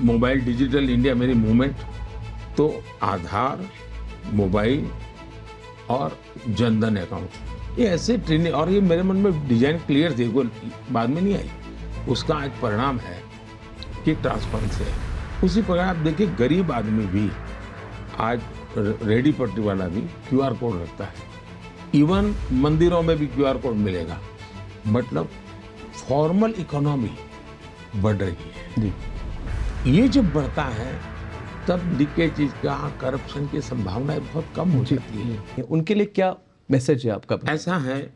Mobile digital India मेरी movement, तो आधार, mobile और जनधन अकाउंट, ये ऐसे ट्रेनिंग, और ये मेरे मन में डिजाइन क्लियर थी, कोई बाद में नहीं आई। उसका आज परिणाम है कि ट्रांसपेरेंसी है। उसी प्रकार आप देखिए, गरीब आदमी भी आज रेडी पटरी वाला भी क्यूआर कोड रखता है, इवन मंदिरों में भी क्यूआर कोड मिलेगा। मतलब फॉर्मल इकोनॉमी बढ़ रही है जी। ये जब बढ़ता है तब लीकेज का, करप्शन की संभावनाएं बहुत कम हो जाती है। उनके लिए क्या मैसेज है आपका? ऐसा है,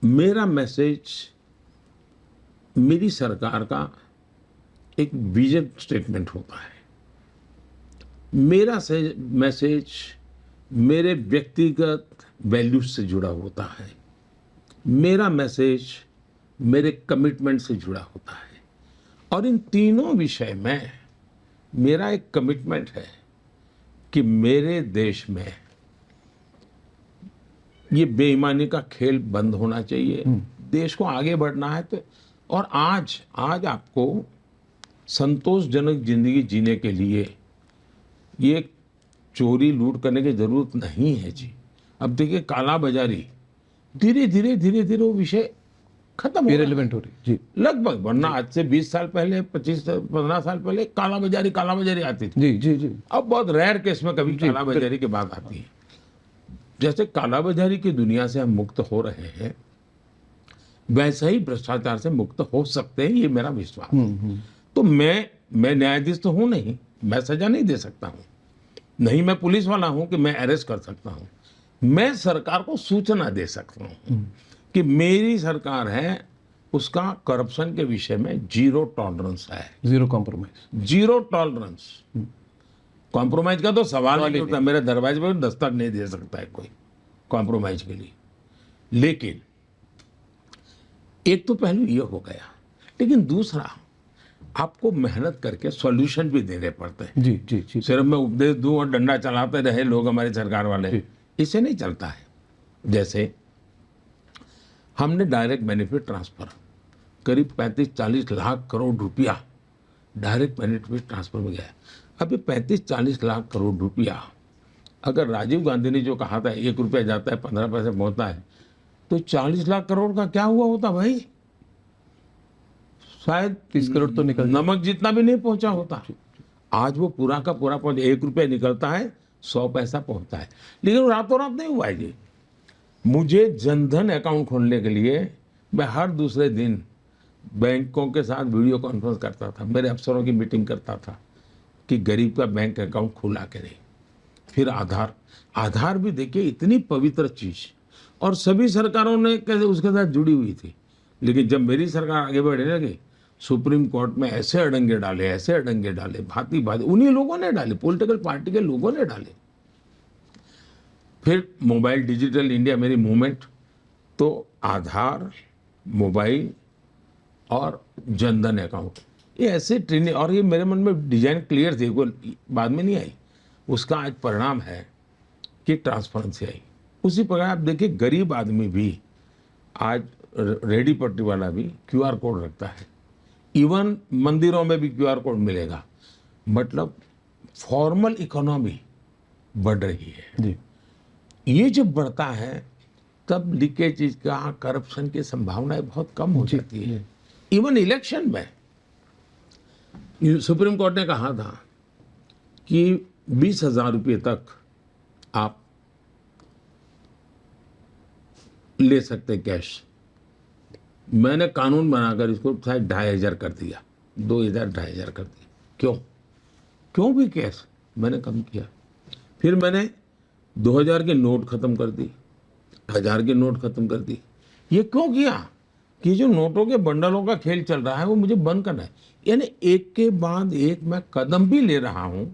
मेरा मैसेज, मेरी सरकार का एक विजन स्टेटमेंट होता है। मेरा मैसेज मेरे व्यक्तिगत वैल्यूज से जुड़ा होता है। मेरा मैसेज मेरे कमिटमेंट से जुड़ा होता है। और इन तीनों विषय में मेरा एक कमिटमेंट है कि मेरे देश में ये बेईमानी का खेल बंद होना चाहिए। देश को आगे बढ़ना है तो, और आज आपको संतोषजनक जिंदगी जीने के लिए ये चोरी लूट करने की जरूरत नहीं है जी। अब देखिए, काला बाजारी धीरे धीरे वो विषय खत्म हो रहा है। इरेलेवेंट हो रही जी। लगभग, वरना आज से 20 साल पहले, 25-15 साल पहले काला बाजारी आती थी। जी जी जी। अब बहुत रेयर केस में कभी काला बाजारी की बात आती है। जैसे काला बाजारी की दुनिया से हम मुक्त हो रहे हैं, वैसे ही भ्रष्टाचार से मुक्त हो सकते हैं, ये मेरा विश्वास है। तो मैं न्यायाधीश तो हूं नहीं, मैं सजा नहीं दे सकता हूं, नहीं मैं पुलिस वाला हूं कि मैं अरेस्ट कर सकता हूं। मैं सरकार को सूचना दे सकता हूं कि मेरी सरकार है, उसका करप्शन के विषय में जीरो टॉलरेंस है। Zero compromise. Zero tolerance. Compromise का तो सवाल नहीं उठता। मेरे दरवाजे पर दस्तक नहीं दे सकता है कोई कॉम्प्रोमाइज के लिए। लेकिन एक तो पहलू ये हो गया, लेकिन दूसरा, आपको मेहनत करके सॉल्यूशन भी देने पड़ते हैं। जी जी जी। सिर्फ मैं उपदेश दूं और डंडा चलाते रहे लोग, हमारी सरकार वाले, इससे नहीं चलता है। जैसे हमने डायरेक्ट बेनिफिट ट्रांसफर करीब 35-40 लाख करोड़ रुपया डायरेक्ट बेनिफिट ट्रांसफर में गया। अब ये 35-40 लाख करोड़ रुपया, अगर राजीव गांधी ने जो कहा था 1 रुपया जाता है 15 पैसे पहुंचता है, तो 40 लाख करोड़ का क्या हुआ होता भाई? शायद 30 करोड़ तो निकल, नमक जितना भी नहीं पहुंचा होता। आज वो पूरा का पूरा पहुंच, 1 रुपया निकलता है, 100 पैसा पहुंचता है। लेकिन रातों रात नहीं हुआ है जी। मुझे जनधन अकाउंट खोलने के लिए मैं हर दूसरे दिन बैंकों के साथ वीडियो कॉन्फ्रेंस करता था, मेरे अफसरों की मीटिंग करता था कि गरीब का बैंक अकाउंट खुला के नहीं। फिर आधार भी देखिए, इतनी पवित्र चीज, और सभी सरकारों ने कैसे उसके साथ जुड़ी हुई थी। लेकिन जब मेरी सरकार आगे बढ़ने लगी, सुप्रीम कोर्ट में ऐसे अड़ंगे डाले, भांति उन्हीं लोगों ने डाले, पॉलिटिकल पार्टी के लोगों ने डाले। फिर मोबाइल डिजिटल इंडिया मेरी मूवमेंट, तो आधार, मोबाइल और जनधन अकाउंट, ये ऐसे ट्रेनिंग, और ये मेरे मन में डिजाइन क्लियर थी, कोई बाद में नहीं आई। उसका आज परिणाम है कि ट्रांसपेरेंसी आई। उसी प्रकार आप देखिए, गरीब आदमी भी आज रेडी पटरी वाला भी क्यूआर कोड रखता है, इवन मंदिरों में भी क्यूआर कोड मिलेगा। मतलब फॉर्मल इकोनॉमी बढ़ रही है जी। ये जब बढ़ता है तब लीकेज का, करप्शन की संभावनाएं बहुत कम हो जाती है। इवन इलेक्शन में सुप्रीम कोर्ट ने कहा था कि 20,000 रुपये तक आप ले सकते कैश। मैंने कानून बनाकर इसको शायद 2,500 कर दिया, 2,000-2,500 कर दिया। क्यों भी कैश मैंने कम किया। फिर मैंने 2,000 के नोट खत्म कर दी, 1,000 के नोट खत्म कर दी। ये क्यों किया कि जो नोटों के बंडलों का खेल चल रहा है वो मुझे बंद करना है। यानी एक के बाद एक मैं कदम भी ले रहा हूं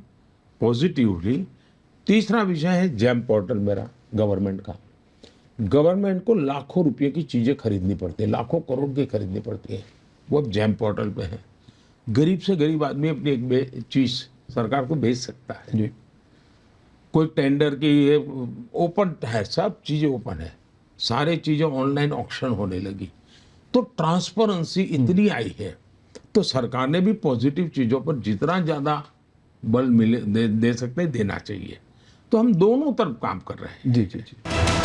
पॉजिटिवली। तीसरा विषय है जैम पोर्टल मेरा गवर्नमेंट का। गवर्नमेंट को लाखों रुपए की चीजें खरीदनी पड़ती है, लाखों करोड़ की खरीदनी पड़ती है, वो अब जैम पोर्टल पे है। गरीब से गरीब आदमी अपनी एक चीज सरकार को भेज सकता है जी। कोई टेंडर की ये ओपन है, सब चीजें ओपन है, सारे चीजें ऑनलाइन ऑक्शन होने लगी। तो ट्रांसपेरेंसी इतनी आई है, तो सरकार ने भी पॉजिटिव चीजों पर जितना ज्यादा बल मिले दे सकते देना चाहिए। तो हम दोनों तरफ काम कर रहे हैं। जी जी जी।